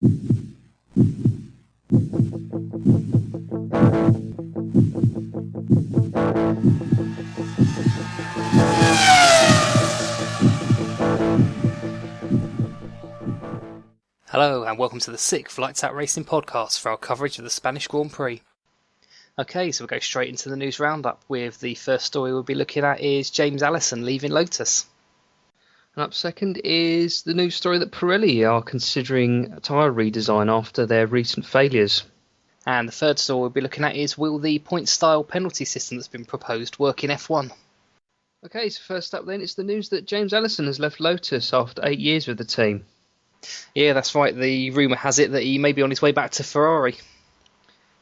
Hello and welcome to the 6th Lights Out Racing podcast for our coverage of the Spanish Grand Prix. Okay, so we'll go straight into the news roundup with the first story we'll be looking at is James Allison leaving Lotus. And up second is the news story that Pirelli are considering a tyre redesign after their recent failures. And the third story we'll be looking at is, will the point-style penalty system that's been proposed work in F1? Okay, so first up then, it's the news that James Allison has left Lotus after 8 years with the team. Yeah, that's right. The rumour has it that he may be on his way back to Ferrari.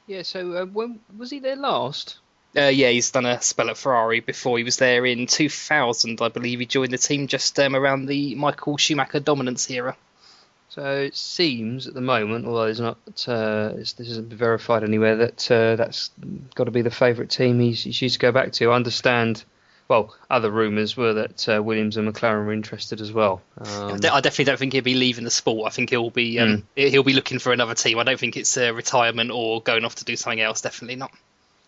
Yeah, so when was he there last? Yeah, he's done a spell at Ferrari before. He was there in 2000, I believe. He joined the team just around the Michael Schumacher dominance era. So it seems at the moment, although it's not, this isn't verified anywhere, that that's got to be the favourite team he's used to go back to. I understand. Well, other rumours were that Williams and McLaren were interested as well. I definitely don't think he'll be leaving the sport. I think he'll be looking for another team. I don't think it's a retirement or going off to do something else. Definitely not.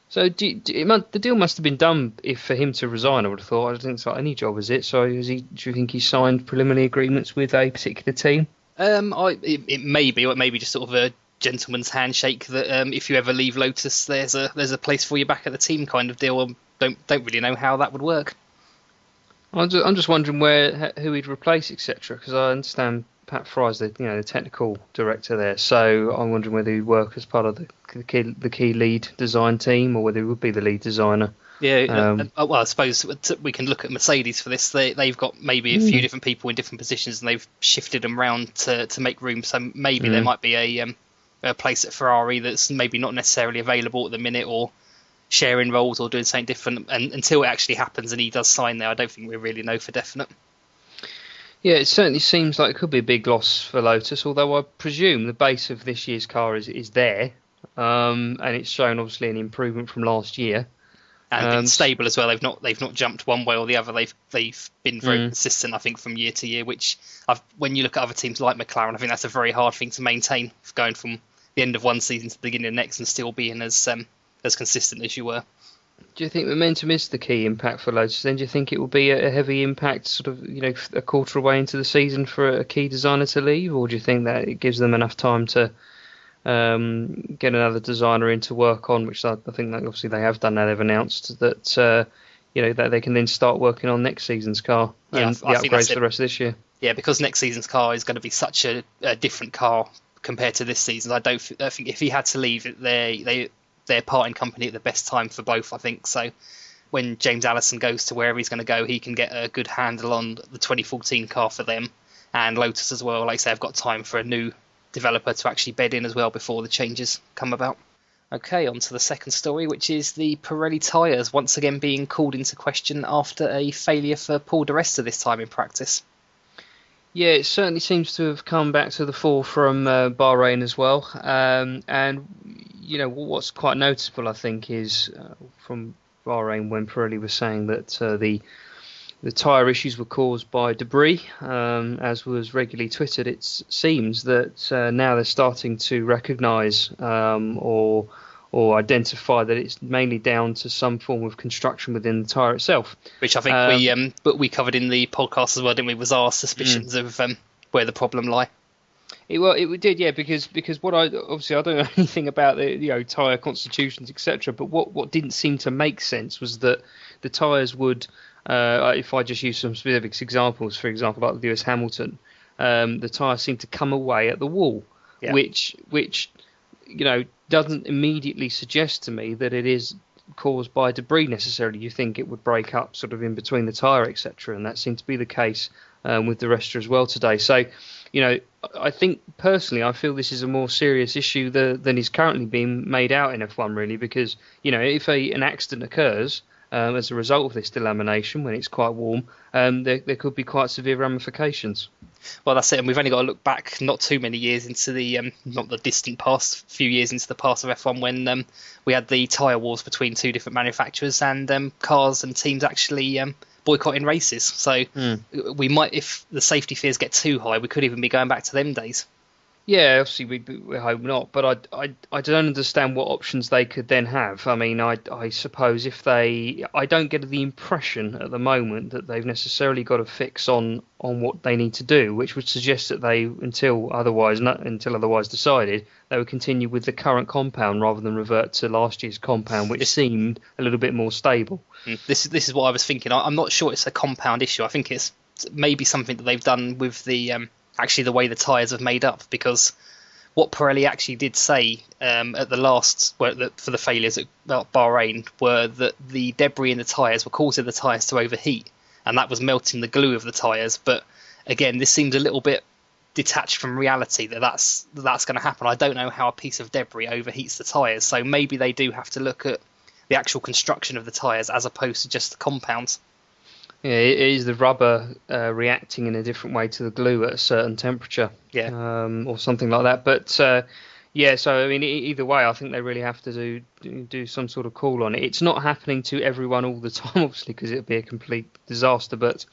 So the deal must have been done for him to resign, I would have thought. I don't think it's like any job, is it? So do you think he signed preliminary agreements with a particular team? It may be, or it may be just sort of a gentleman's handshake that if you ever leave Lotus, there's a place for you back at the team kind of deal. Don't really know how that would work. I'm just wondering who he'd replace, etc. Because I understand Pat Fry's the technical director there, so I'm wondering whether he'd work as part of the key lead design team, or whether he would be the lead designer. Yeah, well, I suppose we can look at Mercedes for this. They've got maybe a few different people in different positions, and they've shifted them around to make room. So maybe there might be a place at Ferrari that's maybe not necessarily available at the minute, or sharing roles or doing something different. And until it actually happens and he does sign there, I don't think we really know for definite. Yeah, it certainly seems like it could be a big loss for Lotus, although I presume the base of this year's car is there, and it's shown obviously an improvement from last year. And it's stable as well. They've not jumped one way or the other. They've been very consistent, I think, from year to year. Which when you look at other teams like McLaren, I think that's a very hard thing to maintain, going from the end of one season to the beginning of the next and still being as consistent as you were. Do you think momentum is the key impact for Lotus? Then do you think it will be a heavy impact, sort of a quarter away into the season for a key designer to leave, or do you think that it gives them enough time to get another designer in to work on, which I think that obviously they have done now. They've announced that that they can then start working on next season's car and the upgrades for the rest of this year. Yeah, because next season's car is going to be such a different car compared to this season. I think if he had to leave, they're parting company at the best time for both, I think. So when James Allison goes to wherever he's going to go, he can get a good handle on the 2014 car for them, and Lotus as well. Like I say, I've got time for a new developer to actually bed in as well before the changes come about. Okay, on to the second story, which is the Pirelli tyres once again being called into question after a failure for Paul di Resta this time in practice. Yeah, it certainly seems to have come back to the fore from Bahrain as well. And what's quite noticeable, I think, is from Bahrain when Pirelli was saying that the tyre issues were caused by debris, as was regularly twittered. It seems that now they're starting to recognise or identify that it's mainly down to some form of construction within the tyre itself. Which I think we covered in the podcast as well, didn't we? Was our suspicions of where the problem lie. It did, yeah, because what I don't know anything about the tyre constitutions, etc. But what didn't seem to make sense was that the tyres would, if I just use some specific examples, for example, like Lewis Hamilton, the tyre seemed to come away at the wall, which doesn't immediately suggest to me that it is caused by debris necessarily. You think it would break up sort of in between the tyre, etc., and that seemed to be the case with the Resta as well today. So, I think personally, I feel this is a more serious issue than is currently being made out in F1, really, because if an accident occurs as a result of this delamination when it's quite warm, there could be quite severe ramifications. Well, that's it, and we've only got to look back not too many years into the not the distant past, few years into the past of F1 when we had the tyre wars between two different manufacturers and cars and teams actually boycotting races. So we might, if the safety fears get too high, we could even be going back to them days. Yeah, obviously we hope not, but I don't understand what options they could then have. I mean, I suppose if I don't get the impression at the moment that they've necessarily got a fix on what they need to do, which would suggest that they until otherwise decided they would continue with the current compound rather than revert to last year's compound, which seemed a little bit more stable. This is what I was thinking. I'm not sure it's a compound issue. I think it's maybe something that they've done with the actually the way the tyres have made up, because what Pirelli actually did say at the last for the failures at Bahrain were that the debris in the tyres were causing the tyres to overheat, and that was melting the glue of the tyres. But again, this seems a little bit detached from reality that's going to happen. I don't know how a piece of debris overheats the tyres, so maybe they do have to look at the actual construction of the tyres as opposed to just the compounds. Yeah, it is the rubber reacting in a different way to the glue at a certain temperature, or something like that. But yeah, so I mean, either way, I think they really have to do some sort of call on it. It's not happening to everyone all the time, obviously, because it'd be a complete disaster. But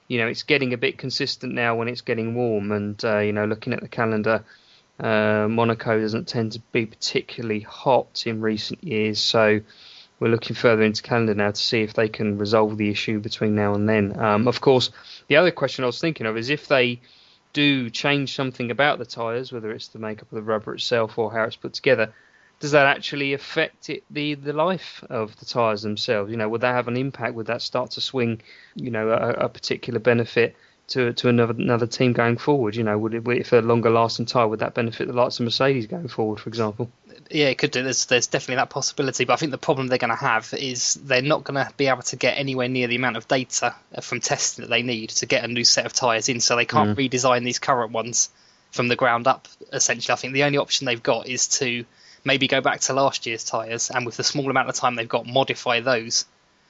it's getting a bit consistent now when it's getting warm. And looking at the calendar, Monaco doesn't tend to be particularly hot in recent years, so we're looking further into calendar now to see if they can resolve the issue between now and then. Of course, the other question I was thinking of is if they do change something about the tyres, whether it's the makeup of the rubber itself or how it's put together, does that actually affect the life of the tyres themselves? Would that have an impact? Would that start to swing, a particular benefit to another team going forward? If a longer lasting tyre, would that benefit the likes of Mercedes going forward, for example? Yeah, it could do. There's definitely that possibility, but I think the problem they're going to have is they're not going to be able to get anywhere near the amount of data from testing that they need to get a new set of tyres in, so they can't redesign these current ones from the ground up, essentially. I think the only option they've got is to maybe go back to last year's tyres, and with the small amount of time they've got, modify those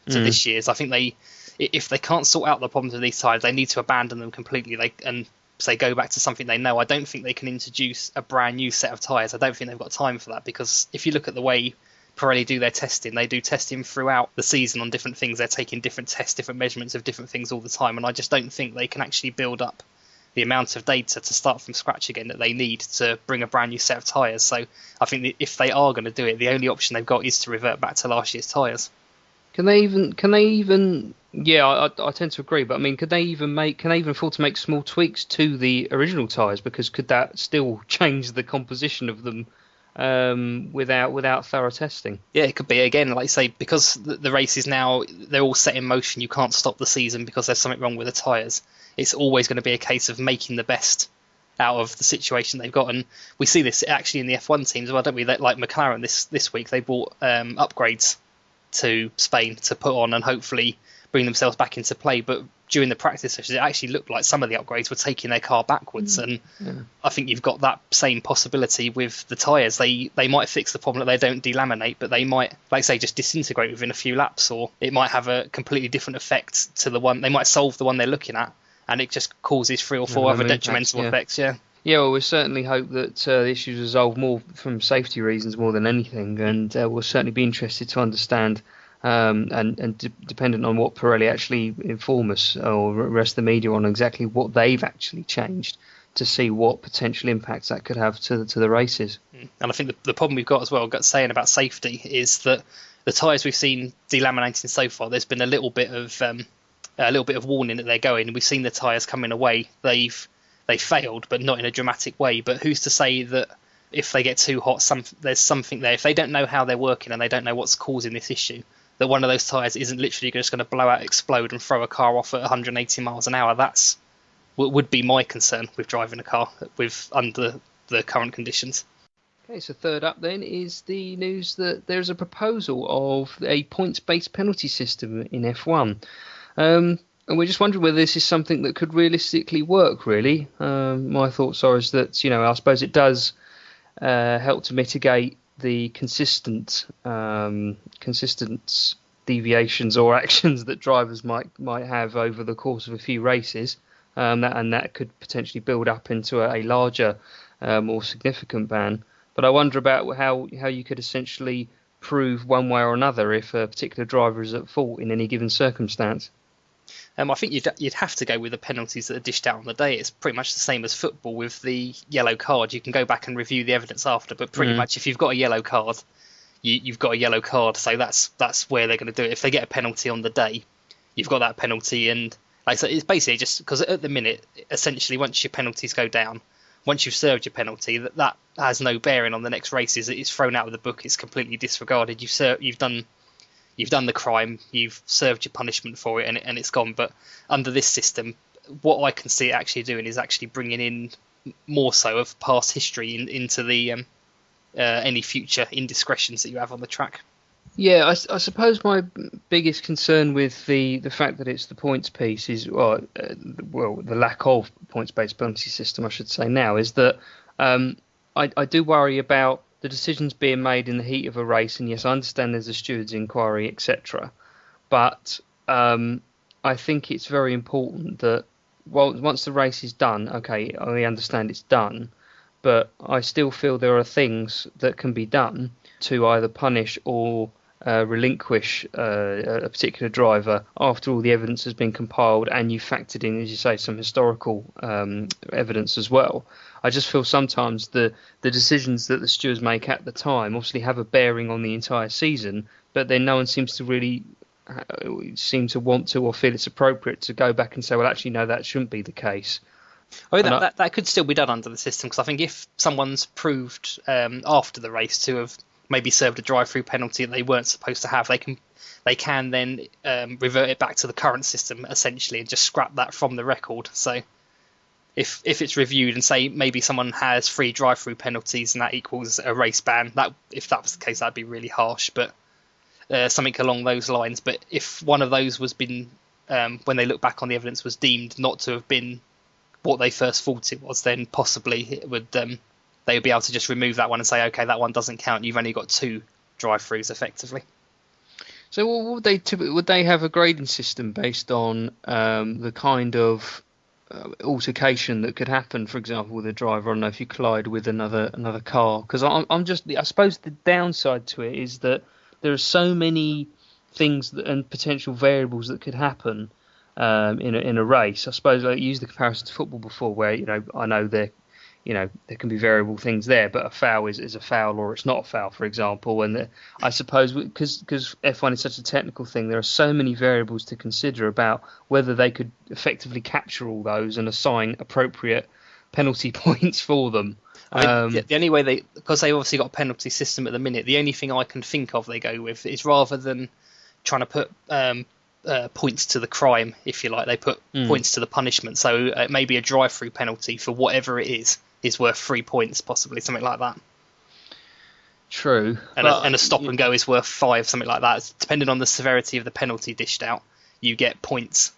to this year's. I think if they can't sort out the problems with these tyres, they need to abandon them completely and say go back to something they know. I don't think they can introduce a brand new set of tyres. I don't think they've got time for that, because if you look at the way Pirelli do their testing, they do testing throughout the season on different things. They're taking different tests, different measurements of different things all the time, and I just don't think they can actually build up the amount of data to start from scratch again that they need to bring a brand new set of tyres. So I think that if they are going to do it, the only option they've got is to revert back to last year's tyres. Can they even? Yeah, I tend to agree. But I mean, can they even afford to make small tweaks to the original tyres? Because could that still change the composition of them without thorough testing? Yeah, it could be. Again, like I say, because the races now, they're all set in motion. You can't stop the season because there's something wrong with the tyres. It's always going to be a case of making the best out of the situation they've got, and we see this actually in the F1 teams as well, don't we? Like McLaren this week, they brought upgrades to Spain to put on and hopefully bring themselves back into play. But during the practice sessions, it actually looked like some of the upgrades were taking their car backwards, and I think you've got that same possibility with the tyres. They might fix the problem that they don't delaminate, but they might, like I say, just disintegrate within a few laps, or it might have a completely different effect to the one. They might solve the one they're looking at, and it just causes 3 or 4 other detrimental effects. Yeah, well, we certainly hope that the issues resolved more from safety reasons more than anything, and we'll certainly be interested to understand, dependent on what Pirelli actually inform us or rest of the media on exactly what they've actually changed, to see what potential impacts that could have to the races. And I think the problem we've got as well, saying about safety, is that the tyres we've seen delaminating so far, there's been a little bit of warning that they're going. We've seen the tyres coming away. They failed, but not in a dramatic way. But who's to say that if they get too hot, there's something there. If they don't know how they're working and they don't know what's causing this issue, that one of those tyres isn't literally just going to blow out, explode, and throw a car off at 180 miles an hour. That's what would be my concern with driving a car under the current conditions. Okay, so third up then is the news that there's a proposal of a points-based penalty system in F1. And we're just wondering whether this is something that could realistically work, really. My thoughts are is that, I suppose it does help to mitigate the consistent deviations or actions that drivers might have over the course of a few races, and that could potentially build up into a larger, more significant ban. But I wonder about how you could essentially prove one way or another if a particular driver is at fault in any given circumstance. I think you'd have to go with the penalties that are dished out on the day. It's pretty much the same as football with the yellow card. You can go back and review the evidence after, but pretty much if you've got a yellow card, you've got a yellow card. So that's where they're going to do it. If they get a penalty on the day, you've got that penalty, and like so it's basically just because at the minute, essentially, once your penalties go down, once you've served your penalty, that has no bearing on the next races. It's thrown out of the book. It's completely disregarded. You've done the crime, you've served your punishment for it, and it's gone. But under this system, what I can see it actually doing is actually bringing in more so of past history into the any future indiscretions that you have on the track. Yeah, I suppose my biggest concern with the fact that it's the points piece is, the lack of points-based penalty system, I should say now, is that I do worry about the decisions being made in the heat of a race, and yes, I understand there's a steward's inquiry, etc. But I think it's very important that once the race is done, okay, I understand it's done, but I still feel there are things that can be done to either punish or relinquish a particular driver after all the evidence has been compiled and you factored in, as you say, some historical evidence as well. I just feel sometimes the decisions that the stewards make at the time obviously have a bearing on the entire season, but then no one seems to really want to or feel it's appropriate to go back and say, well, actually, no, that shouldn't be the case. I mean, that could still be done under the system, because I think if someone's proved after the race to have maybe served a drive-through penalty that they weren't supposed to have, they can then revert it back to the current system essentially and just scrap that from the record. So if it's reviewed and say maybe someone has 3 drive-through penalties and that equals a race ban, that if that was the case, that'd be really harsh. But something along those lines. But if one of those was been when they look back on the evidence was deemed not to have been what they first thought it was, then possibly it would they would be able to just remove that one and say, okay, that one doesn't count. You've only got 2 drive-throughs effectively. So would they have a grading system based on the kind of altercation that could happen, for example, with a driver? I don't know if you collide with another car, because I suppose the downside to it is that there are so many things and potential variables that could happen in a race. I suppose I used the comparison to football before, where I know there can be variable things there, but a foul is a foul or it's not a foul, for example. And I suppose because F1 is such a technical thing, there are so many variables to consider about whether they could effectively capture all those and assign appropriate penalty points for them. The only way because they've obviously got a penalty system at the minute, the only thing I can think of they go with is, rather than trying to put points to the crime, if you like, they put points to the punishment. So maybe a drive-through penalty for whatever it is worth 3 points, possibly something like that. True. And a stop and go is worth 5, something like that. Depending on the severity of the penalty dished out, you get points.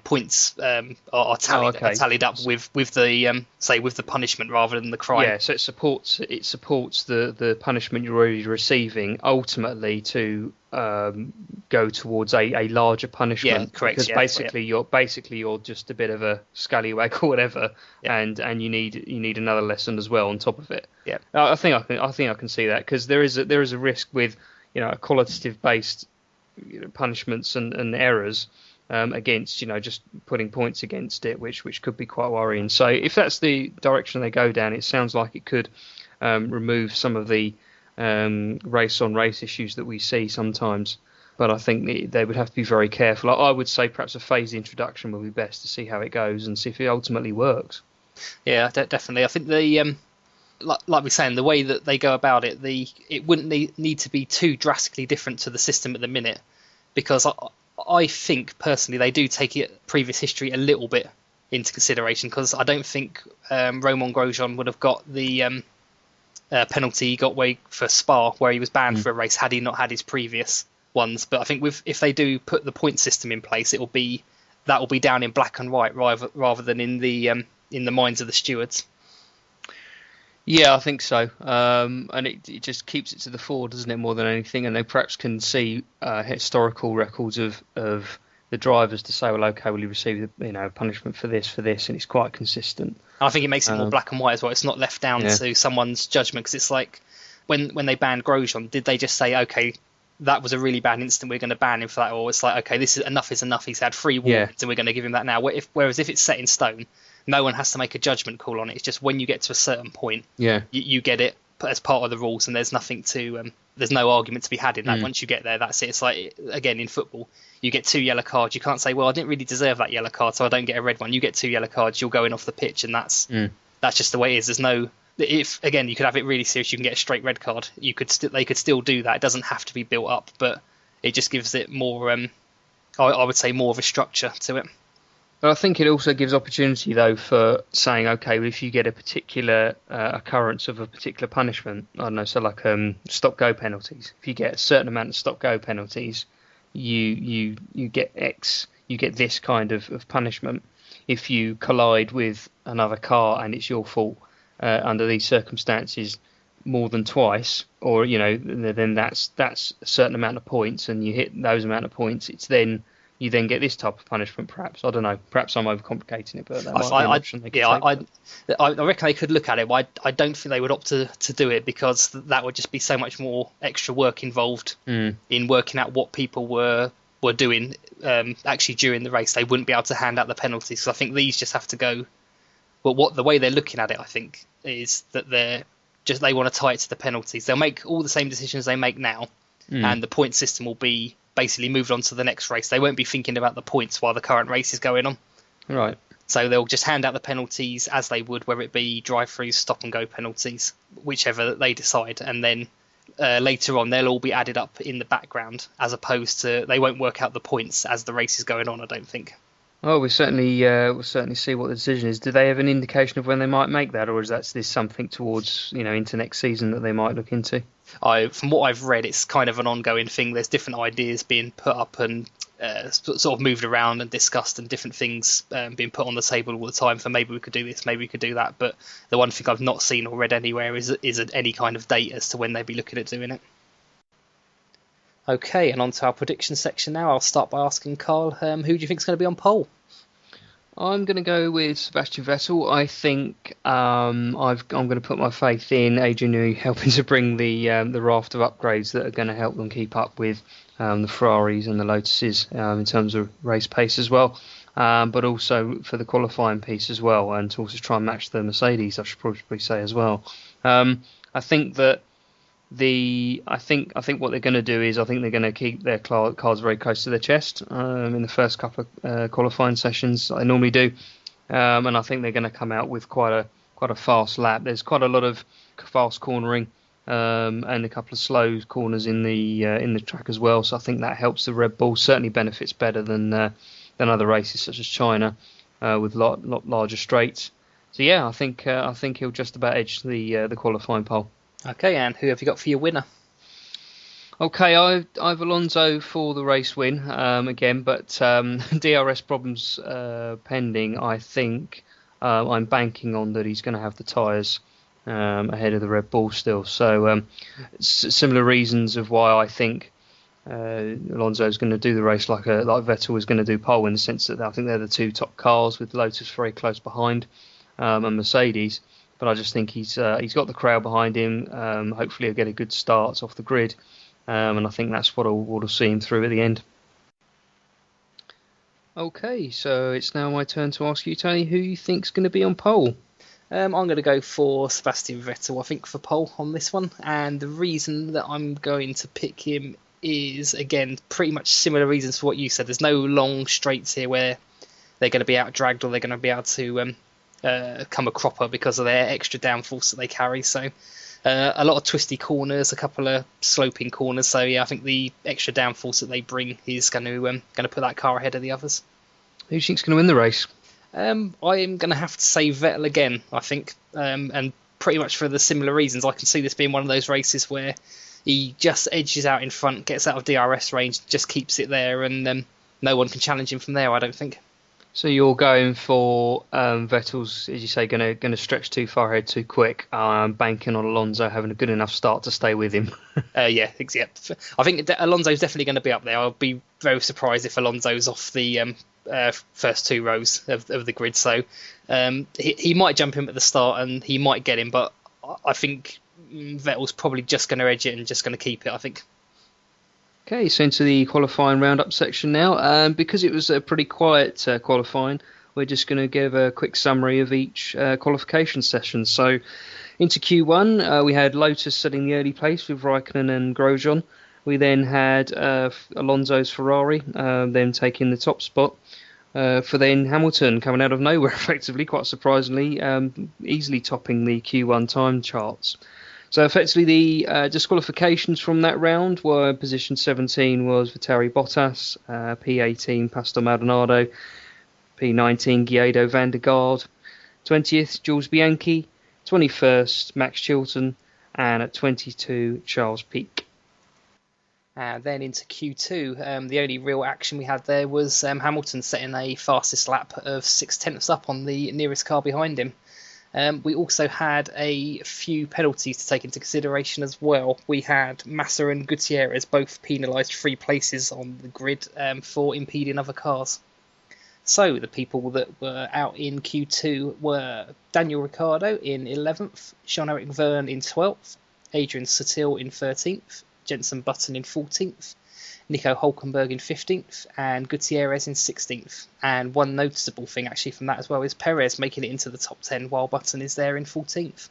Points are tallied up with the with the punishment rather than the crime. Yeah, so it supports the punishment you're already receiving ultimately to go towards a larger punishment. Yeah, correct. Because basically you're just a bit of a scallywag or whatever, and you need another lesson as well on top of it. Yeah, I think I can see that, because there is a risk with a qualitative based punishments and errors. Against just putting points against it, which could be quite worrying. So if that's the direction they go down, it sounds like it could remove some of the race on race issues that we see sometimes. But I think they would have to be very careful. I would say perhaps a phased introduction would be best to see how it goes and see if it ultimately works. Yeah, definitely. I think like we're saying, the way that they go about it, it wouldn't need to be too drastically different to the system at the minute, because I think personally they do take previous history a little bit into consideration, because I don't think Romain Grosjean would have got the penalty he got for Spa, where he was banned for a race, had he not had his previous ones. But I think if they do put the point system in place, that will be down in black and white rather than in the minds of the stewards. Yeah, I think so. And it just keeps it to the fore, doesn't it, more than anything? And they perhaps can see historical records of the drivers to say, well, okay, will you receive punishment for this, and it's quite consistent. And I think it makes it more black and white as well. It's not left down to someone's judgment, because it's like when they banned Grosjean, did they just say, okay, that was a really bad incident, we're going to ban him for that, or it's like, okay, this is enough. He's had 3 warnings, and we're going to give him that now. Whereas if it's set in stone, no one has to make a judgment call on it. It's just when you get to a certain point, you get it as part of the rules, and there's nothing to there's no argument to be had in that. Once you get there, that's it. It's like, again, in football, you get 2 yellow cards. You can't say, well, I didn't really deserve that yellow card, so I don't get a red one. You get 2 yellow cards, you're going off the pitch, and that's just the way it is. There's no, if again, you could have it really serious, you can get a straight red card. They could still do that. It doesn't have to be built up, but it just gives it more, I would say, more of a structure to it. But I think it also gives opportunity, though, for saying, okay, well, if you get a particular occurrence of a particular punishment, I don't know, so like stop-go penalties. If you get a certain amount of stop-go penalties, you get X, you get this kind of punishment. If you collide with another car and it's your fault under these circumstances more than twice, or then that's a certain amount of points, and you hit those amount of points, you then get this type of punishment, perhaps. I don't know. Perhaps I'm overcomplicating it, but that might be an option they could take. I reckon they could look at it, but I don't think they would opt to do it, because that would just be so much more extra work involved in working out what people were doing actually during the race. They wouldn't be able to hand out the penalties, because I think these just have to go. Well, the way they're looking at it, I think, is that they want to tie it to the penalties. They'll make all the same decisions they make now, and the point system will be basically moved on to the next race. They won't be thinking about the points while the current race is going on. Right. So they'll just hand out the penalties as they would, whether it be drive-throughs, stop-and-go penalties, whichever they decide. And then later on, they'll all be added up in the background, as opposed to, they won't work out the points as the race is going on, I don't think. Well, we'll certainly see what the decision is. Do they have an indication of when they might make that, or is this something towards into next season that they might look into? From what I've read, it's kind of an ongoing thing. There's different ideas being put up and sort of moved around and discussed, and different things being put on the table all the time for maybe we could do this, maybe we could do that. But the one thing I've not seen or read anywhere is any kind of date as to when they'd be looking at doing it. Okay, and on to our prediction section now. I'll start by asking Carl, who do you think is going to be on pole? I'm going to go with Sebastian Vettel. I think I'm going to put my faith in Adrian Newey helping to bring the raft of upgrades that are going to help them keep up with the Ferraris and the Lotuses in terms of race pace as well, but also for the qualifying piece as well, and to also try and match the Mercedes, I should probably say as well. I think that I think what they're going to do is, I think they're going to keep their cards very close to their chest in the first couple of qualifying sessions that they normally do, and I think they're going to come out with quite a fast lap. There's quite a lot of fast cornering and a couple of slow corners in the track as well. So I think that helps the Red Bull. Certainly benefits better than other races such as China with lot larger straights. So yeah, I think he'll just about edge the qualifying pole. Okay, and who have you got for your winner? Okay, I've Alonso for the race win again, but DRS problems pending. I think I'm banking on that he's going to have the tyres ahead of the Red Bull still. So similar reasons of why I think Alonso is going to do the race like Vettel was going to do pole, in the sense that I think they're the 2 top cars, with Lotus very close behind and Mercedes. But I just think he's got the crowd behind him. Hopefully he'll get a good start off the grid, and I think that's what'll see him through at the end. Okay, so it's now my turn to ask you, Tony, who you think's going to be on pole? I'm going to go for Sebastian Vettel, I think, for pole on this one. And the reason that I'm going to pick him is, again, pretty much similar reasons to what you said. There's no long straights here where they're going to be out-dragged, or they're going to be able to come a cropper because of their extra downforce that they carry. So a lot of twisty corners, a couple of sloping corners. So yeah, I think the extra downforce that they bring is going to put that car ahead of the others. Who do you think's going to win the race? I'm going to have to say Vettel again, I think, and pretty much for the similar reasons. I can see this being one of those races where he just edges out in front, gets out of DRS range, just keeps it there, and no one can challenge him from there, I don't think. So you're going for Vettel's, as you say, going to stretch too far ahead too quick, banking on Alonso having a good enough start to stay with him. Yeah. I think Alonso's definitely going to be up there. I'll be very surprised if Alonso's off the first 2 rows of the grid. So he might jump him at the start and he might get him, but I think Vettel's probably just going to edge it and just going to keep it, I think. Okay, so into the qualifying roundup section now. Because it was a pretty quiet qualifying, we're just going to give a quick summary of each qualification session. So into Q1, we had Lotus setting the early place with Raikkonen and Grosjean. We then had Alonso's Ferrari, them taking the top spot. For then Hamilton coming out of nowhere, effectively, quite surprisingly, easily topping the Q1 time charts. So effectively the disqualifications from that round were position 17 was Valtteri Bottas, P18 Pastor Maldonado, P19 Guido van der Garde, 20th Jules Bianchi, 21st Max Chilton, and at 22 Charles Pic. And then into Q2, the only real action we had there was Hamilton setting a fastest lap of 6/10 up on the nearest car behind him. We also had a few penalties to take into consideration as well. We had Massa and Gutierrez both penalised 3 places on the grid for impeding other cars. So the people that were out in Q2 were Daniel Ricciardo in 11th, Jean-Eric Vergne in 12th, Adrian Sutil in 13th, Jenson Button in 14th, Nico Hulkenberg in 15th, and Gutierrez in 16th. And one noticeable thing actually from that as well is Perez making it into the top 10 while Button is there in 14th.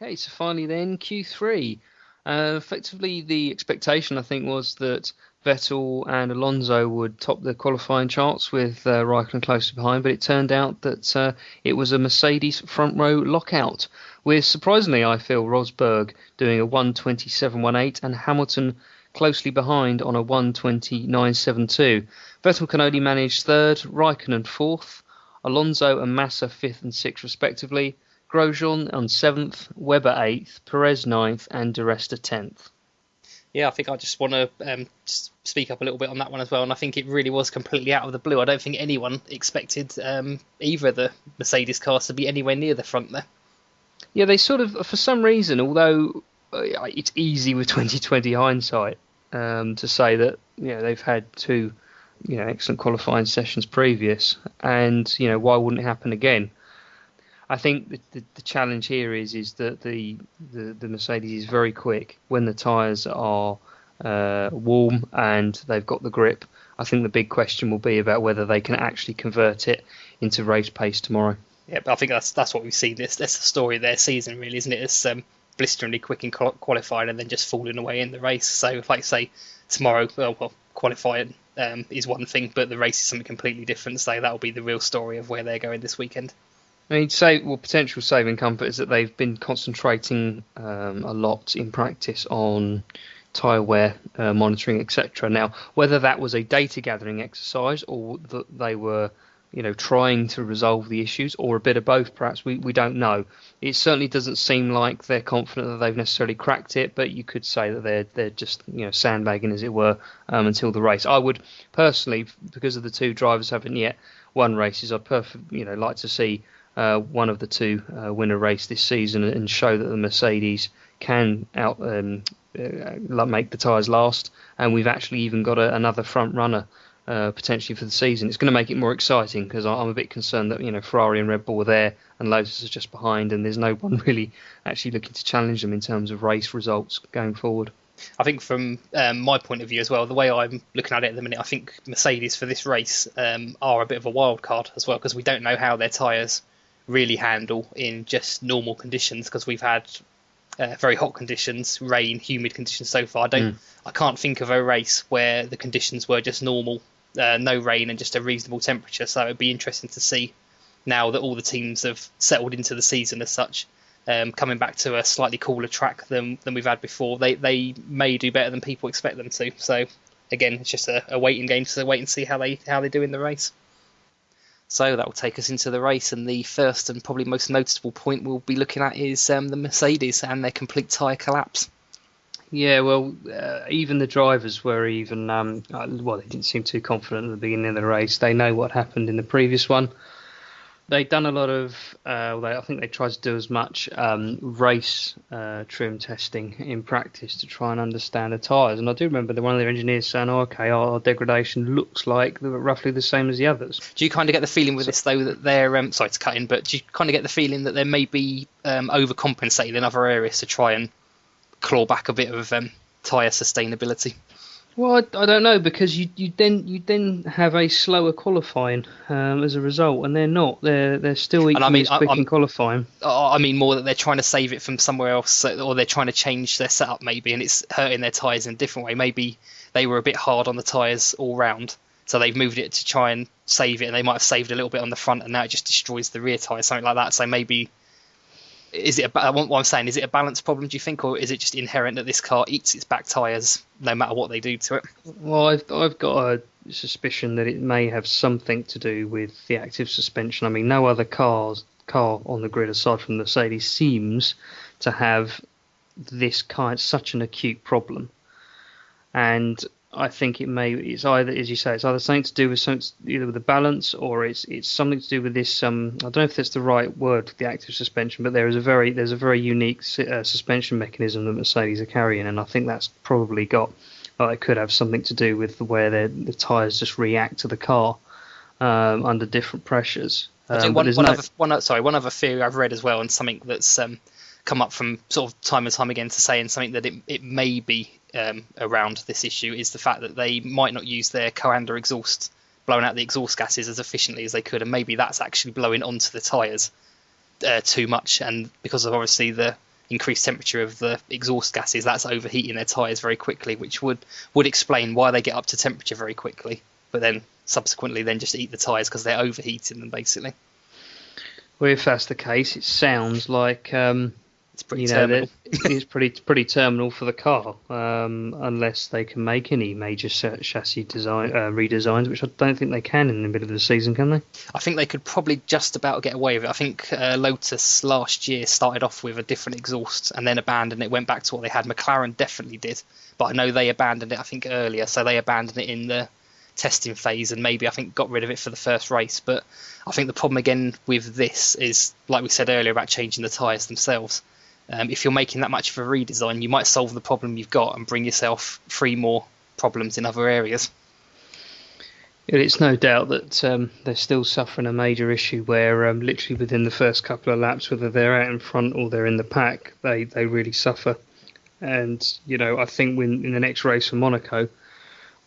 Okay, so finally then Q3. Effectively the expectation I think was that Vettel and Alonso would top the qualifying charts with Raikkonen closely behind, but it turned out that it was a Mercedes front row lockout, with surprisingly I feel Rosberg doing a 1:27.18 and Hamilton closely behind on a 1:29.72. Vettel can only manage 3rd, Raikkonen 4th, Alonso and Massa 5th and 6th respectively, Grosjean on 7th, Webber 8th, Perez 9th and Di Resta 10th. Yeah, I think I just want to speak up a little bit on that one as well, and I think it really was completely out of the blue. I don't think anyone expected either of the Mercedes cars to be anywhere near the front there. Yeah, they sort of, for some reason, although it's easy with 2020 hindsight to say that they've had 2 excellent qualifying sessions previous, and why wouldn't it happen again? I think the challenge here is that the Mercedes is very quick when the tyres are warm and they've got the grip. I think the big question will be about whether they can actually convert it into race pace tomorrow. Yeah, but I think that's what we've seen. That's the story of their season, really, isn't it? It's blisteringly quick in qualifying and then just falling away in the race. So, like say, tomorrow, qualifying is one thing, but the race is something completely different. So that'll be the real story of where they're going this weekend. I mean, potential saving comfort is that they've been concentrating a lot in practice on tyre wear monitoring, etc. Now, whether that was a data gathering exercise or that they were, trying to resolve the issues, or a bit of both, perhaps, we don't know. It certainly doesn't seem like they're confident that they've necessarily cracked it, but you could say that they're just sandbagging, as it were, until the race. I would personally, because of the 2 drivers haven't yet won races, I'd like to see one of the 2 win a race this season and show that the Mercedes can make the tyres last, and we've actually even got another front runner potentially for the season. It's going to make it more exciting, because I'm a bit concerned that Ferrari and Red Bull are there and Lotus is just behind, and there's no one really actually looking to challenge them in terms of race results going forward. I think from my point of view as well, the way I'm looking at it at the minute, I think Mercedes for this race are a bit of a wild card as well, because we don't know how their tyres really handle in just normal conditions, because we've had very hot conditions, rain, humid conditions so far. I can't think of a race where the conditions were just normal, no rain and just a reasonable temperature. So it'd be interesting to see, now that all the teams have settled into the season as such, coming back to a slightly cooler track than we've had before. They may do better than people expect them to. So again, it's just a waiting game to wait and see how they do in the race. So that will take us into the race, and the first and probably most noticeable point we'll be looking at is the Mercedes and their complete tyre collapse. Yeah, well, even the drivers were they didn't seem too confident at the beginning of the race. They know what happened in the previous one. They'd done a lot of, I think they tried to do as much race trim testing in practice to try and understand the tyres. And I do remember one of their engineers saying, our degradation looks like they're roughly the same as the others. Do you kind of get the feeling with this, though, that they're, sorry to cut in, but do you kind of get the feeling that they may be overcompensating in other areas to try and claw back a bit of tyre sustainability? Well, I don't know, because you then have a slower qualifying as a result, and they're not. They're still And I equally mean, as quick in qualifying. I mean more that they're trying to save it from somewhere else, or they're trying to change their setup maybe, and it's hurting their tyres in a different way. Maybe they were a bit hard on the tyres all round, so they've moved it to try and save it, and they might have saved a little bit on the front, and now it just destroys the rear tyre, something like that. So maybe, what I'm saying, is it a balance problem, do you think, or is it just inherent that this car eats its back tyres no matter what they do to it? Well, I've got a suspicion that it may have something to do with the active suspension. I mean, no other car on the grid aside from Mercedes seems to have such an acute problem, and I think it's either, as you say, it's either something to do with either with the balance, or it's something to do with this. I don't know if that's the right word, the active suspension, but there's a very unique suspension mechanism that Mercedes are carrying, and I think that's probably it could have something to do with the way the tyres just react to the car under different pressures. I think one other theory I've read as well, and something that's come up from sort of time and time again to saying something that it may be around this issue, is the fact that they might not use their co-anda exhaust, blowing out the exhaust gases as efficiently as they could, and maybe that's actually blowing onto the tyres too much, and because of obviously the increased temperature of the exhaust gases, that's overheating their tyres very quickly, which would explain why they get up to temperature very quickly, but then subsequently then just eat the tyres because they're overheating them basically. Well, if that's the case, it sounds like it's pretty terminal. It's pretty terminal for the car, unless they can make any major chassis design redesigns, which I don't think they can in the middle of the season, can they? I think they could probably just about get away with it. I think Lotus last year started off with a different exhaust and then abandoned it, went back to what they had. McLaren definitely did, but I know they abandoned it, I think, earlier, so they abandoned it in the testing phase, and maybe I think got rid of it for the first race. But I think the problem again with this is, like we said earlier about changing the tyres themselves. If you're making that much of a redesign, you might solve the problem you've got and bring yourself 3 more problems in other areas. It's no doubt that they're still suffering a major issue where literally within the first couple of laps, whether they're out in front or they're in the pack, they really suffer. And I think in the next race for Monaco,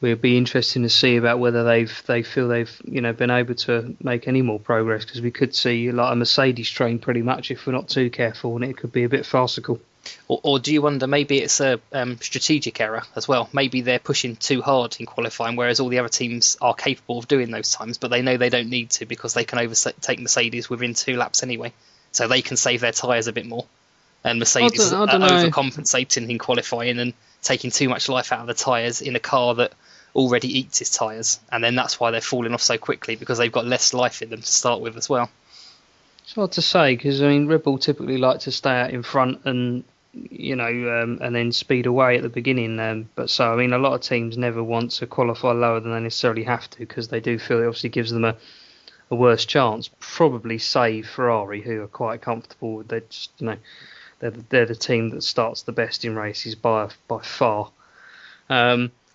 it'll be interesting to see about whether they feel they've been able to make any more progress, because we could see like a Mercedes train pretty much if we're not too careful, and it could be a bit farcical. Or do you wonder maybe it's a strategic error as well? Maybe they're pushing too hard in qualifying, whereas all the other teams are capable of doing those times, but they know they don't need to because they can overtake Mercedes within 2 laps anyway, so they can save their tyres a bit more. And Mercedes are overcompensating in qualifying and taking too much life out of the tyres in a car that already eats its tyres, and then that's why they're falling off so quickly, because they've got less life in them to start with as well. It's hard to say, because Red Bull typically like to stay out in front and and then speed away at the beginning. But so a lot of teams never want to qualify lower than they necessarily have to, because they do feel it obviously gives them a worse chance. Probably save Ferrari, who are quite comfortable. They're just they're the team that starts the best in races by far.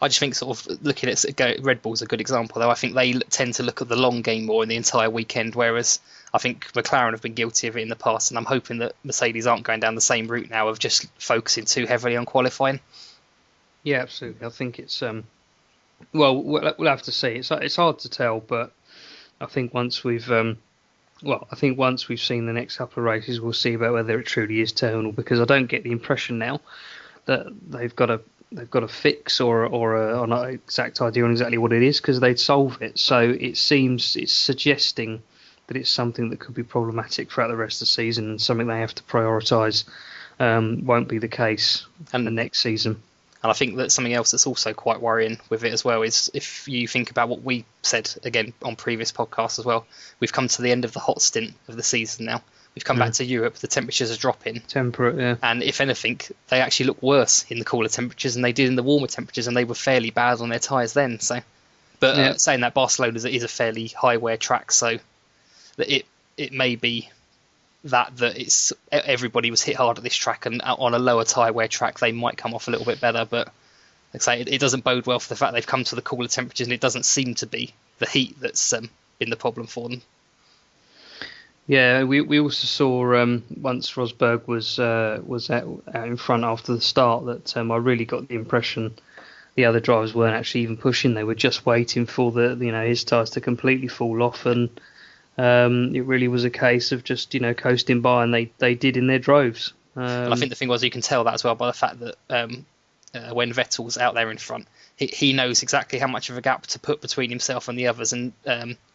I just think sort of looking at Red Bull's a good example, though. I think they tend to look at the long game more in the entire weekend, whereas I think McLaren have been guilty of it in the past, and I'm hoping that Mercedes aren't going down the same route now of just focusing too heavily on qualifying. Yeah, absolutely. I think it's we'll have to see. It's hard to tell, but I think once we've seen the next couple of races, we'll see about whether it truly is terminal, because I don't get the impression now that they've got a fix or not an exact idea on exactly what it is, because they'd solve it. So it's suggesting that it's something that could be problematic throughout the rest of the season, and something they have to prioritise. Won't be the case in the next season. And I think that something else that's also quite worrying with it as well is, if you think about what we said again on previous podcasts as well, we've come to the end of the hot stint of the season now. We've come back to Europe, the temperatures are dropping. Temperate, yeah. And if anything, they actually look worse in the cooler temperatures than they did in the warmer temperatures, and they were fairly bad on their tyres then. So, but saying that, Barcelona is a fairly high wear track, so that it may be that it's everybody was hit hard at this track, and on a lower tyre wear track they might come off a little bit better. But like I say, it doesn't bode well for the fact they've come to the cooler temperatures, and it doesn't seem to be the heat that's been the problem for them. Yeah, we also saw once Rosberg was out in front after the start that I really got the impression the other drivers weren't actually even pushing; they were just waiting for his tyres to completely fall off, and it really was a case of just coasting by, and they did in their droves. And I think the thing was, you can tell that as well by the fact that when Vettel's out there in front, he knows exactly how much of a gap to put between himself and the others, and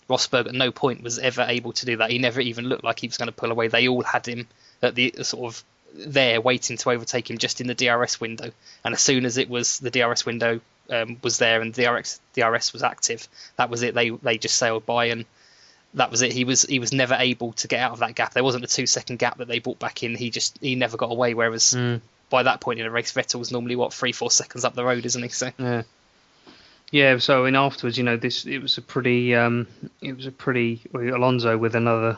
Rosberg at no point was ever able to do that. He never even looked like he was going to pull away. They all had him at the sort of there waiting to overtake him just in the DRS window, and as soon as the DRS window was there and DRS was active, that was it. They just sailed by, and that was it. He was never able to get out of that gap. There wasn't a 2-second gap that they brought back in. He never got away. Whereas by that point in a race, Vettel was normally 3-4 seconds up the road, isn't he? So yeah. So afterwards, it was a pretty Alonso with another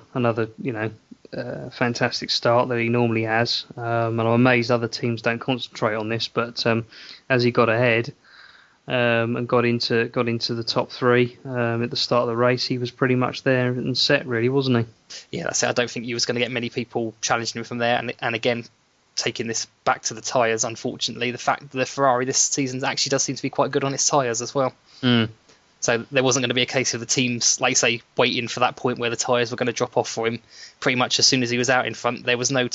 fantastic start that he normally has, and I'm amazed other teams don't concentrate on this. But as he got ahead and got into the top three at the start of the race, he was pretty much there and set, really, wasn't he? Yeah, that's it. I don't think you was going to get many people challenging him from there. And again, taking this back to the tyres, unfortunately, the fact that the Ferrari this season actually does seem to be quite good on its tyres as well. So there wasn't going to be a case of the teams, like say, waiting for that point where the tyres were going to drop off for him. Pretty much as soon as he was out in front, there was no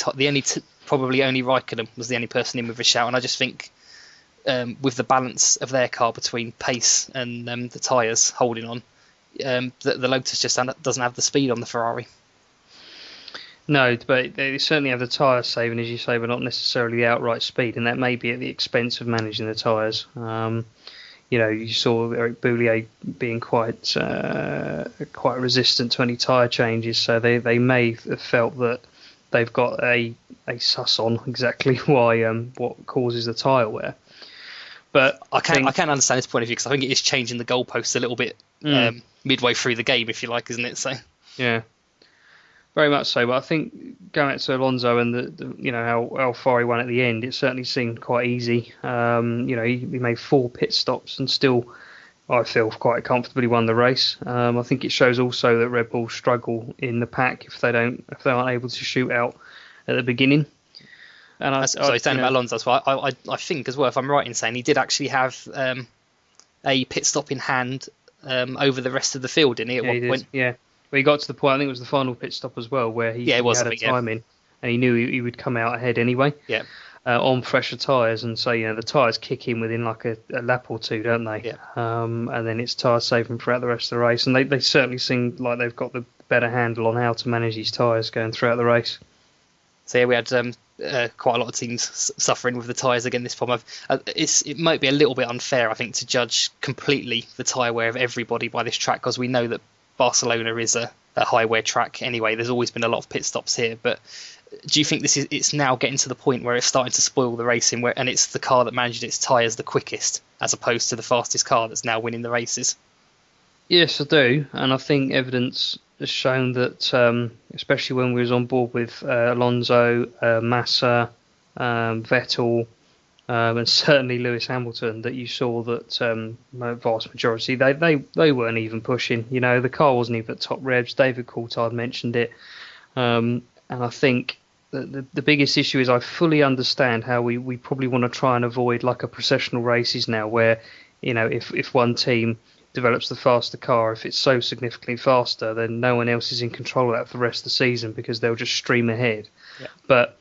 probably only Raikkonen was the only person in with a shout. And I just think with the balance of their car between pace and the tyres holding on, the Lotus just doesn't have the speed on the Ferrari. No, but they certainly have the tyre saving, as you say, but not necessarily the outright speed, and that may be at the expense of managing the tyres. You saw Eric Boulier being quite resistant to any tyre changes, so they may have felt that they've got a suss on exactly why what causes the tyre wear. But I can understand his point of view, because I think it is changing the goalposts a little bit midway through the game, if you like, isn't it? So yeah. Very much so, but I think going back to Alonso and how far he won at the end, it certainly seemed quite easy. He made 4 pit stops and still, I feel, quite comfortably won the race. I think it shows also that Red Bull struggle in the pack if they aren't able to shoot out at the beginning. And saying about Alonso, so I think as well, if I'm right in saying he did actually have a pit stop in hand over the rest of the field, didn't he? At one point, yeah. Well, he got to the point, I think it was the final pit stop as well, where he had a time in, and he knew he would come out ahead anyway. Yeah. On fresher tyres, and so the tyres kick in within like a lap or two, don't they? Yeah. And then it's tyre saving throughout the rest of the race, and they certainly seem like they've got the better handle on how to manage these tyres going throughout the race. So yeah, we had quite a lot of teams suffering with the tyres again this time. It might be a little bit unfair, I think, to judge completely the tyre wear of everybody by this track, because we know that Barcelona is a high wear track anyway. There's always been a lot of pit stops here, but do you think it's now getting to the point where it's starting to spoil the racing, and it's the car that managed its tyres the quickest as opposed to the fastest car that's now winning the races? Yes, I do, and I think evidence has shown that, especially when we was on board with Alonso, Massa, Vettel, and certainly Lewis Hamilton, that you saw that vast majority they weren't even pushing. The car wasn't even at top revs. David Coulthard mentioned it, and I think that the biggest issue is I fully understand how we probably want to try and avoid like a processional races now, where if one team develops the faster car, if it's so significantly faster, then no one else is in control of that for the rest of the season because they'll just stream ahead. Yeah. But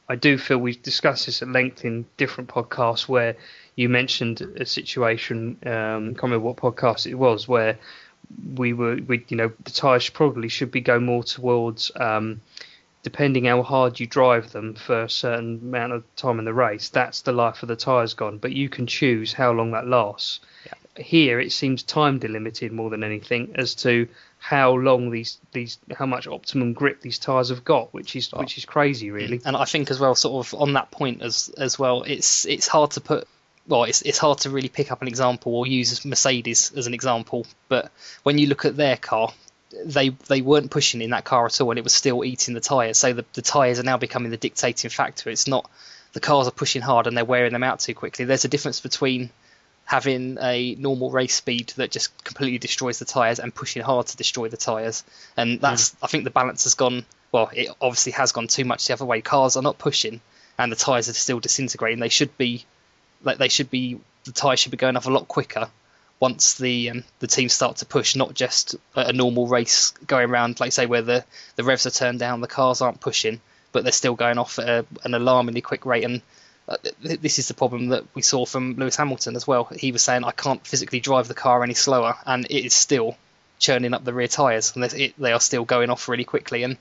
I do feel we've discussed this at length in different podcasts where you mentioned a situation, can't remember what podcast it was, where the tyres probably should be going more towards depending how hard you drive them for a certain amount of time in the race, that's the life of the tyres gone. But you can choose how long that lasts. Yeah. Here it seems time delimited more than anything as to how long these how much optimum grip these tyres have got, which is crazy, really. And I think as well, sort of on that point as well, it's hard to put. Well, it's hard to really pick up an example or use Mercedes as an example. But when you look at their car, they weren't pushing in that car at all, and it was still eating the tyres. So the tyres are now becoming the dictating factor. It's not the cars are pushing hard and they're wearing them out too quickly. There's a difference between having a normal race speed that just completely destroys the tyres and pushing hard to destroy the tyres. And that's I think the balance has gone, well, it obviously has gone too much the other way. Cars are not pushing and the tyres are still disintegrating. They should be the the tyres should be going off a lot quicker once the teams start to push, not just a normal race going around, like say where the revs are turned down, the cars aren't pushing, but they're still going off at an alarmingly quick rate. And this is the problem that we saw from Lewis Hamilton as well. He was saying, I can't physically drive the car any slower, and it is still churning up the rear tyres, and they are still going off really quickly. And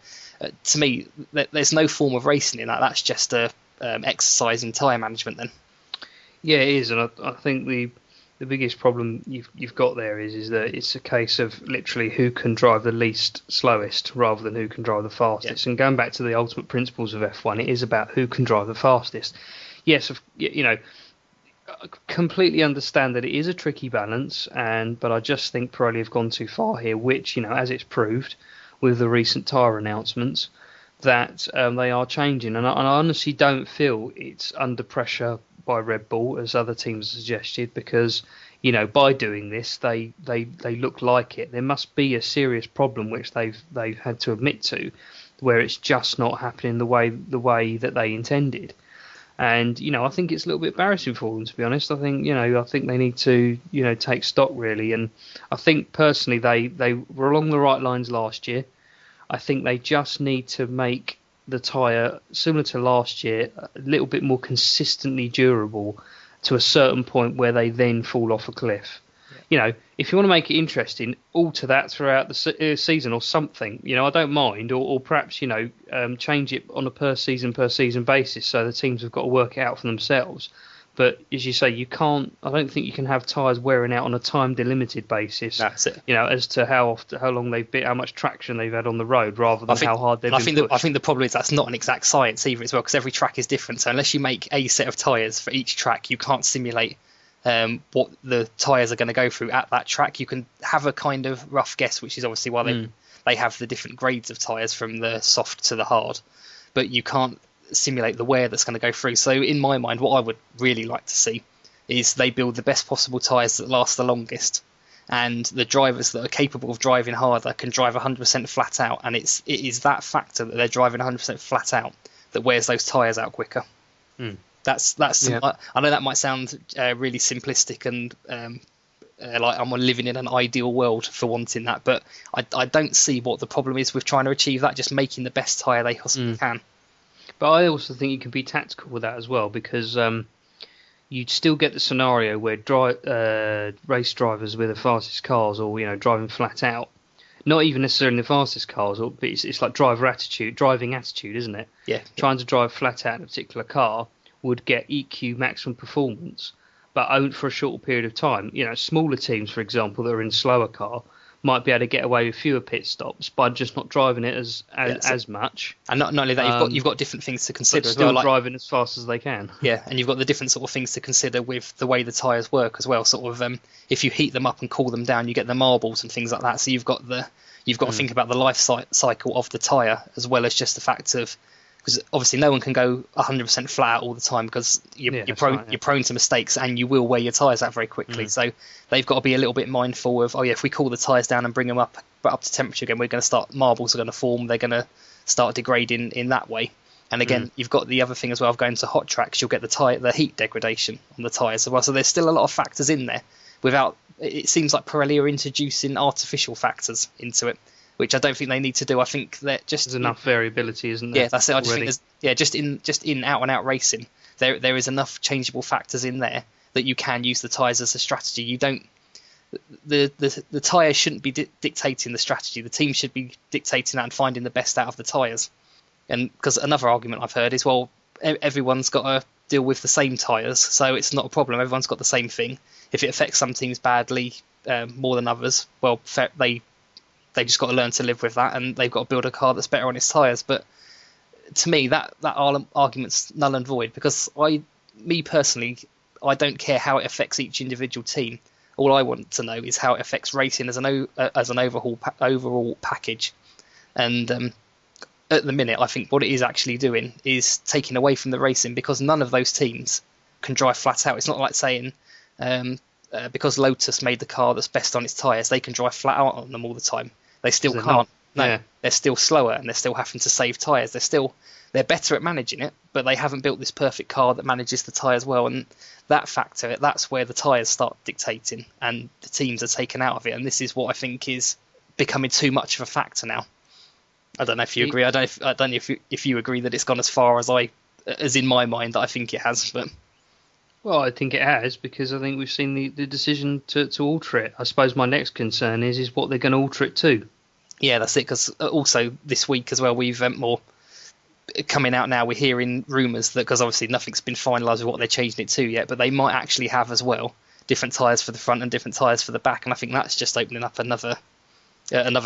to me, there's no form of racing in that. That's just a exercise in tyre management then. Yeah, it is, and I think the biggest problem you've got there is that it's a case of literally who can drive the least slowest rather than who can drive the fastest. Yeah. And going back to the ultimate principles of F1, it is about who can drive the fastest. Yes, I completely understand that it is a tricky balance, but I just think Pirelli have gone too far here, which, as it's proved with the recent tyre announcements, that they are changing. And I honestly don't feel it's under pressure by Red Bull, as other teams suggested, because by doing this they look like it. There must be a serious problem which they've had to admit to, where it's just not happening the way that they intended. And I think it's a little bit embarrassing for them, to be honest. I think they need to take stock really. And I think personally they were along the right lines last year. I think they just need to make the tyre, similar to last year, a little bit more consistently durable to a certain point where they then fall off a cliff. Yeah. If you want to make it interesting, alter that throughout the season or something. I don't mind, or perhaps change it on a per season basis, so the teams have got to work it out for themselves. But as you say, I don't think you can have tyres wearing out on a time delimited basis. That's it. As to how long they've been, how much traction they've had on the road, rather than how hard they've been pushed. I think the problem is that's not an exact science either as well, because every track is different. So unless you make a set of tyres for each track, you can't simulate what the tyres are going to go through at that track. You can have a kind of rough guess, which is obviously why they have the different grades of tyres from the soft to the hard, but you can't simulate the wear that's going to go through. So in my mind, what I would really like to see is they build the best possible tyres that last the longest, and the drivers that are capable of driving harder can drive 100% flat out, and it is that factor that they're driving 100% flat out that wears those tyres out quicker. That's yeah. I know that might sound really simplistic and like I'm living in an ideal world for wanting that, but I don't see what the problem is with trying to achieve that, just making the best tyre they possibly can. But I also think you can be tactical with that as well, because you'd still get the scenario where race drivers with the fastest cars, or driving flat out, not even necessarily the fastest cars, but it's like driving attitude, isn't it? Yeah. Trying to drive flat out in a particular car would get EQ maximum performance, but only for a short period of time. Smaller teams, for example, that are in a slower car, might be able to get away with fewer pit stops by just not driving it as much. And not only that, you've got different things to consider as well. Still driving as fast as they can. Yeah, and you've got the different sort of things to consider with the way the tyres work as well. Sort of if you heat them up and cool them down, you get the marbles and things like that. So you've got to think about the life cycle of the tyre, as well as just the fact of, because obviously no one can go 100% flat out all the time, because you're prone to mistakes, and you will wear your tyres out very quickly. So they've got to be a little bit mindful of, if we cool the tyres down and bring them up to temperature again, marbles are going to form, they're going to start degrading in that way. And again, you've got the other thing as well of going to hot tracks, you'll get the heat degradation on the tyres as well. So there's still a lot of factors in there. It seems like Pirelli are introducing artificial factors into it, which I don't think they need to do. I think that there's enough variability, isn't there? Yeah, that's it. I just think just in out and out racing, there is enough changeable factors in there that you can use the tyres as a strategy. You don't. The tyre shouldn't be dictating the strategy. The team should be dictating that and finding the best out of the tyres. And because another argument I've heard is, well, everyone's got to deal with the same tyres, so it's not a problem. Everyone's got the same thing. If it affects some teams badly more than others, well, they just got to learn to live with that, and they've got to build a car that's better on its tyres. But to me, that argument's null and void, because me personally, I don't care how it affects each individual team. All I want to know is how it affects racing as an overall package. And at the minute, I think what it is actually doing is taking away from the racing, because none of those teams can drive flat out. It's not like saying because Lotus made the car that's best on its tyres, they can drive flat out on them all the time. They still can't. No, Yeah. they're still slower and they're still having to save tyres. They're better at managing it, but they haven't built this perfect car that manages the tyres well. And that factor, that's where the tyres start dictating and the teams are taken out of it. And this is what I think is becoming too much of a factor now. I don't know if you agree. I don't know if you agree that it's gone as far as in my mind that I think it has. But Well, I think it has, because I think we've seen the decision to alter it. I suppose my next concern is what they're going to alter it to. yeah, that's it. Because also this week as well, we've more coming out now. We're hearing rumours that, because obviously nothing's been finalised with what they're changing it to yet, but they might actually have as well different tyres for the front and different tyres for the back. And I think that's just opening up another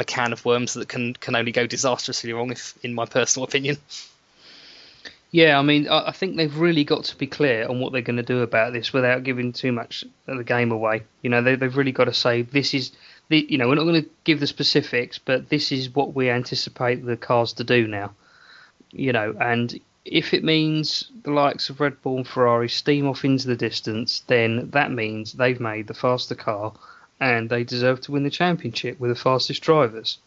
can of worms that can only go disastrously wrong, in my personal opinion. Yeah, I mean, I think they've really got to be clear on what they're going to do about this without giving too much of the game away. You know, they've really got to say, this is, we're not going to give the specifics, but this is what we anticipate the cars to do now. You know, and if it means the likes of Red Bull and Ferrari steam off into the distance, then that means they've made the faster car and they deserve to win the championship with the fastest drivers.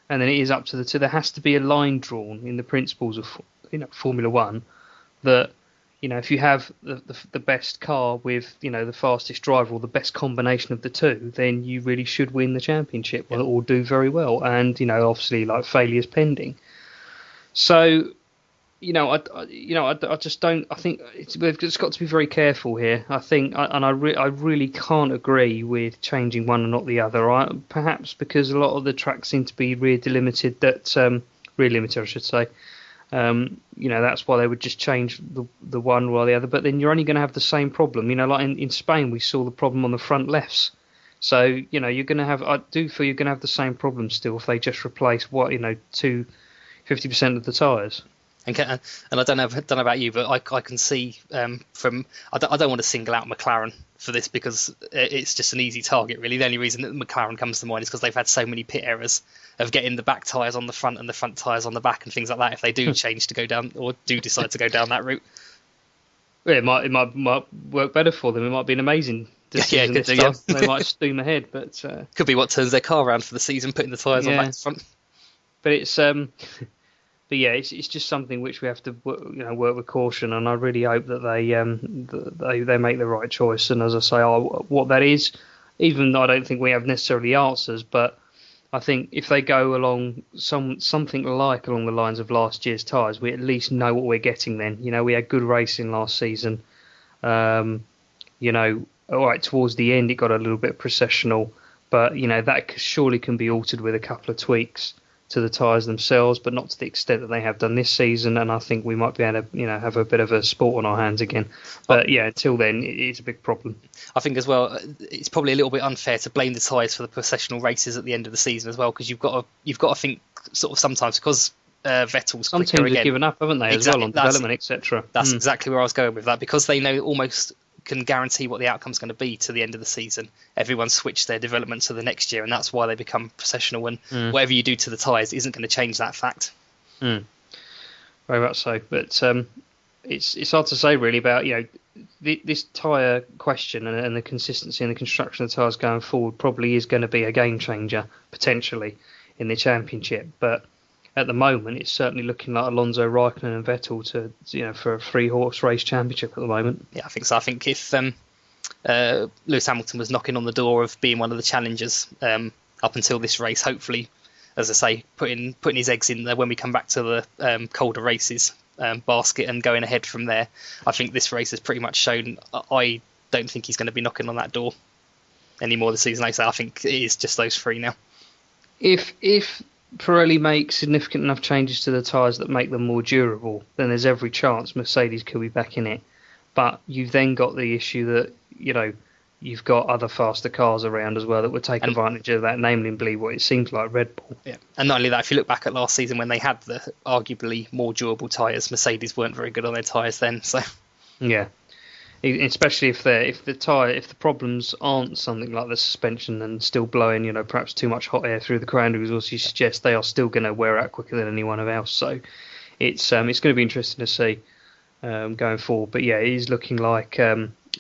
And then it is up to the two. There has to be a line drawn in the principles of Formula One that, if you have the best car with the fastest driver or the best combination of the two, then you really should win the championship or do very well. And obviously, like, failure's pending. So, I just don't. I think we've just got to be very careful here. I think, I really can't agree with changing one and not the other. Perhaps because a lot of the tracks seem to be rear limited. Rear limited, I should say. That's why they would just change the one or the other. But then you're only going to have the same problem. Like in Spain, we saw the problem on the front lefts. So you're going to have. I do feel you're going to have the same problem still if they just replace 50% of the tyres. And I don't know about you, but I can see from I don't want to single out McLaren for this because it's just an easy target really. The only reason that McLaren comes to mind is because they've had so many pit errors of getting the back tyres on the front and the front tyres on the back and things like that. If they do change to go down or do decide to go down that route, yeah, it might work better for them. It might be an amazing decision. They might steam ahead, but could be what turns their car around for the season, putting the tyres on back to front. But it's But yeah, it's just something which we have to work with caution, and I really hope that they make the right choice. And as I say, what that is, even though I don't think we have necessarily answers, but I think if they go along something like along the lines of last year's tyres, we at least know what we're getting. Then we had good racing last season. All right, towards the end it got a little bit processional, but that surely can be altered with a couple of tweaks to the tyres themselves, but not to the extent that they have done this season. And I think we might be able to, have a bit of a sport on our hands again. But yeah, until then, it's a big problem. I think as well, it's probably a little bit unfair to blame the tyres for the processional races at the end of the season as well, because you've got to think sort of sometimes because Vettel's some quicker teams have given up, haven't they, as well on development, etc. That's exactly where I was going with that, because they know almost can guarantee what the outcome's going to be to the end of the season. Everyone switched their development to the next year, and that's why they become processional. And whatever you do to the tyres isn't going to change that fact. Very much so. But it's hard to say really about this tyre question and the consistency and the construction of the tyres going forward probably is going to be a game changer potentially in the championship. But at the moment, it's certainly looking like Alonso, Raikkonen, and Vettel for a 3-horse race championship at the moment. Yeah, I think so. I think if Lewis Hamilton was knocking on the door of being one of the challengers up until this race, hopefully, as I say, putting his eggs in there when we come back to the colder races basket and going ahead from there, I think this race has pretty much shown. I don't think he's going to be knocking on that door anymore this season. Like I say, I think it is just those three now. If Pirelli makes significant enough changes to the tyres that make them more durable, then there's every chance Mercedes could be back in it. But you've then got the issue that, you've got other faster cars around as well that would take advantage of that, namely what it seems like Red Bull. Yeah, and not only that, if you look back at last season when they had the arguably more durable tyres, Mercedes weren't very good on their tyres then. So yeah. Especially if the problems aren't something like the suspension and still blowing, perhaps too much hot air through the crown wheels, as you suggest, they are still going to wear out quicker than anyone else. So it's going to be interesting to see going forward. But yeah, it is looking like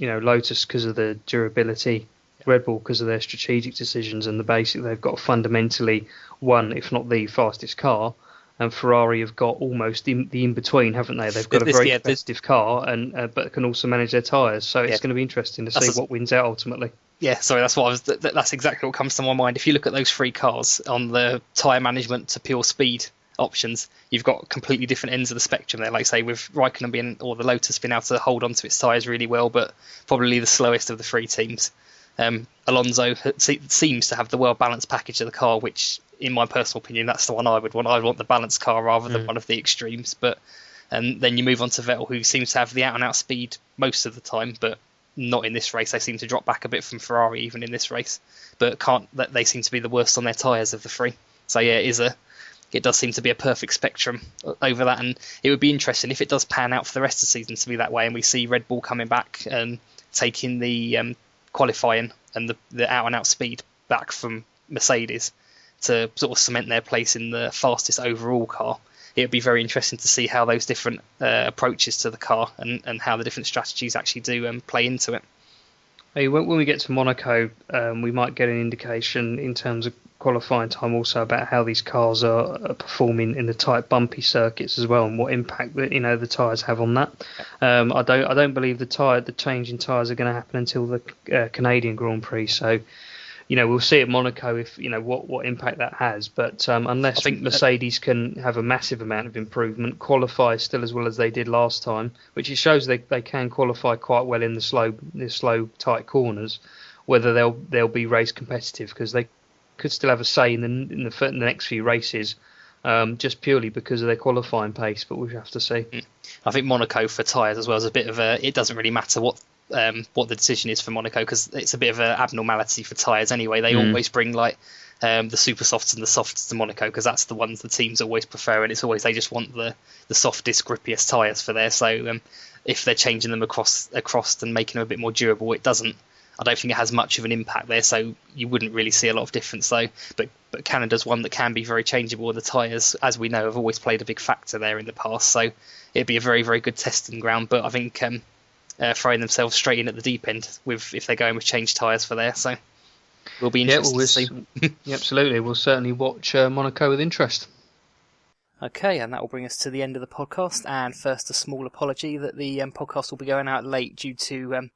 Lotus, because of the durability, Red Bull, because of their strategic decisions and they've got fundamentally one, if not the fastest car, and Ferrari have got almost the in-between, haven't they? They've got a very competitive car, but can also manage their tyres. So it's going to be interesting to see what wins out ultimately. Yeah, sorry, that's exactly what comes to my mind. If you look at those three cars on the tyre management to pure speed options, you've got completely different ends of the spectrum there. Like say with Raikkonen or the Lotus being able to hold on to its tyres really well, but probably the slowest of the three teams. Alonso seems to have the well-balanced package of the car, which, in my personal opinion, that's the one I would want. I want the balanced car rather than one of the extremes. But then you move on to Vettel, who seems to have the out-and-out speed most of the time, but not in this race. They seem to drop back a bit from Ferrari even in this race, but they seem to be the worst on their tyres of the three. So yeah, it does seem to be a perfect spectrum over that, and it would be interesting if it does pan out for the rest of the season to be that way, and we see Red Bull coming back and taking the qualifying and the out-and-out speed back from Mercedes to sort of cement their place in the fastest overall car. It would be very interesting to see how those different approaches to the car and how the different strategies actually do play into it. Hey, when we get to Monaco, we might get an indication in terms of qualifying time also about how these cars are performing in the tight, bumpy circuits as well, and what impact the tyres have on that. I don't believe the change in tyres are going to happen until the Canadian Grand Prix. So, we'll see at Monaco if what impact that has. But unless I think Mercedes can have a massive amount of improvement, qualify still as well as they did last time, which it shows they can qualify quite well in the slow tight corners, whether they'll be race competitive, because they could still have a say in the next few races, just purely because of their qualifying pace. But we have to see. I think Monaco for tyres as well is a bit of it doesn't really matter what the decision is for Monaco, because it's a bit of an abnormality for tyres anyway. They always bring like the super softs and the softs to Monaco, because that's the ones the teams always prefer, and it's always they just want the softest, grippiest tyres for there. So if they're changing them across and making them a bit more durable, I don't think it has much of an impact there, so you wouldn't really see a lot of difference though. But Canada's one that can be very changeable, and the tyres, as we know, have always played a big factor there in the past, so it'd be a very, very good testing ground. But I think throwing themselves straight in at the deep end if they're going with changed tyres for there, so we'll be interested to see. Yeah, absolutely, we'll certainly watch Monaco with interest. Okay, and that will bring us to the end of the podcast. And first, a small apology that the podcast will be going out late due to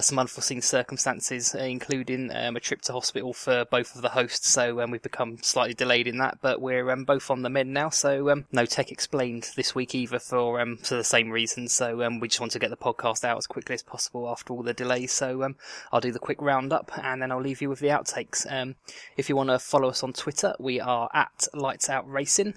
some unforeseen circumstances, including a trip to hospital for both of the hosts. So we've become slightly delayed in that, but we're both on the mend now. So no tech explained this week either for the same reasons. So we just want to get the podcast out as quickly as possible after all the delays. So I'll do the quick roundup, and then I'll leave you with the outtakes. If you want to follow us on Twitter, we are at Lights Out Racing.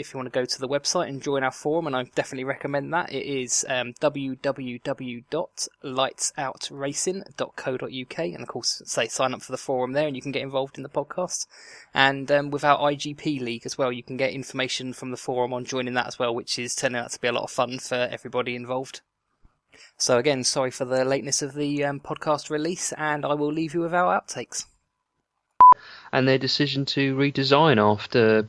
If you want to go to the website and join our forum, and I definitely recommend that, it is www.lightsoutracing.co.uk, and of course sign up for the forum there and you can get involved in the podcast. And with our IGP League as well, you can get information from the forum on joining that as well, which is turning out to be a lot of fun for everybody involved. So again, sorry for the lateness of the podcast release, and I will leave you with our outtakes. And their decision to redesign after...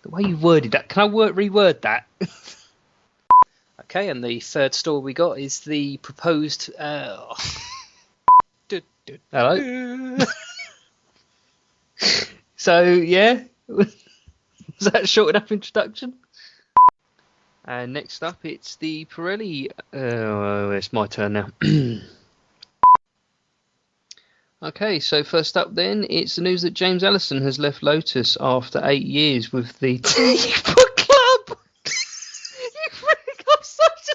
The way you worded that, can I reword that? Okay, and the third story we got is the proposed... Hello? So, yeah, was that a short enough introduction? And next up, it's the Pirelli... it's my turn now. Okay, so first up then, it's the news that James Allison has left Lotus after 8 years with the club. You freak, I'm such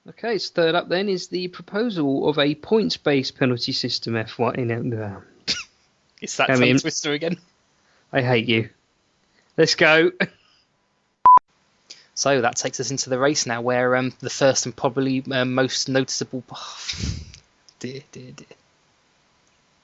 a... Okay, so third up then is the proposal of a points-based penalty system F1 in... Is that tongue twister again? I hate you. Let's go. So that takes us into the race now, where the first and probably most noticeable... dear.